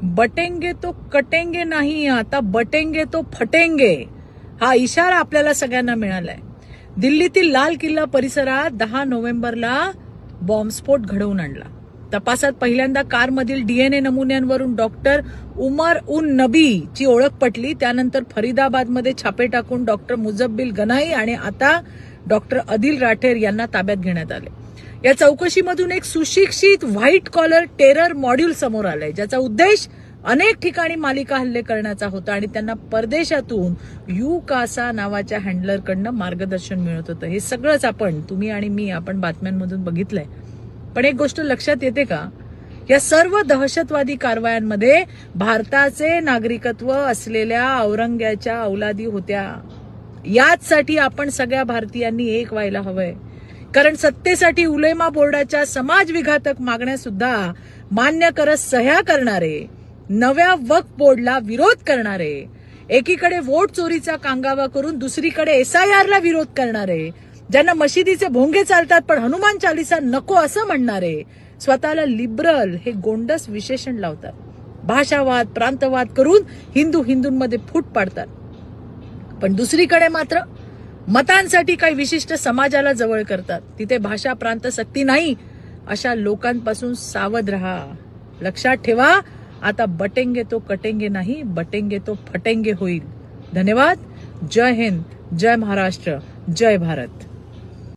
बटेंगे तो कटेंगे नाही, आता बटेंगे तो फटेंगे, हा इशारा आपल्याला सगळ्यांना मिळालाय. दिल्लीतील लाल किल्ला परिसरात 10 नोव्हेंबरला बॉम्बस्फोट घडवून आणला. तपासात पहिल्यांदा कारमधील डीएनए नमुन्यांवरून डॉक्टर उमर उन नबी ची ओळख पटली. त्यानंतर फरीदाबादमध्ये छापे टाकून डॉक्टर मुजब्बिल गनाई आणि आता डॉक्टर आदिल राठेर यांना ताब्यात घेण्यात आले. या चौकशीमधून एक सुशिक्षित व्हाईट कॉलर टेरर मॉड्यूल समोर आलंय, ज्याचा उद्देश अनेक ठिकाणी मालिका हल्ले करण्याचा होता आणि त्यांना परदेशातून युकासा नावाच्या हँडलरकडनं मार्गदर्शन मिळत होतं. हे सगळंच तुम्ही आणि मी बातम्यांमधून बघितलंय. पण एक गोष्ट लक्षात येते का, या सर्व दहशतवादी कारवायांमध्ये भारताचे नागरिकत्व असलेल्या औरंग्याच्या औलादी होत्या. याचसाठी आपण सगळ्या भारतीयांनी एक व्हायला हवंय. कारण सत्तेसाठी उलेमा बोर्डाच्या समाजविघातक मागण्या सुद्धा मान्य करत सह्या करणारे, नव्या वक्फ बोर्डला विरोध करणारे, एकीकडे वोट चोरीचा कांगावा करून दुसरीकडे SIR ला विरोध करणारे, ज्यांना मशिदीचे भोंगे चालतात पण हनुमान चालीसा नको असं म्हणणारे, स्वतःला लिबरल हे गोंडस विशेषण लावतात. भाषावाद प्रांतवाद करून हिंदूंमध्ये फूट पाडतात. पण दुसरीकडे मात्र मतांसाठी काही विशिष्ट समाजाला जवळ करतात. तिथे भाषा प्रांत सक्ती नाही. अशा लोकांपासून सावध रहा. लक्षात ठेवा, आता बटेंगे तो कटेंगे नाही, बटेंगे तो फटेंगे होईल. धन्यवाद. जय हिंद, जय महाराष्ट्र, जय भारत.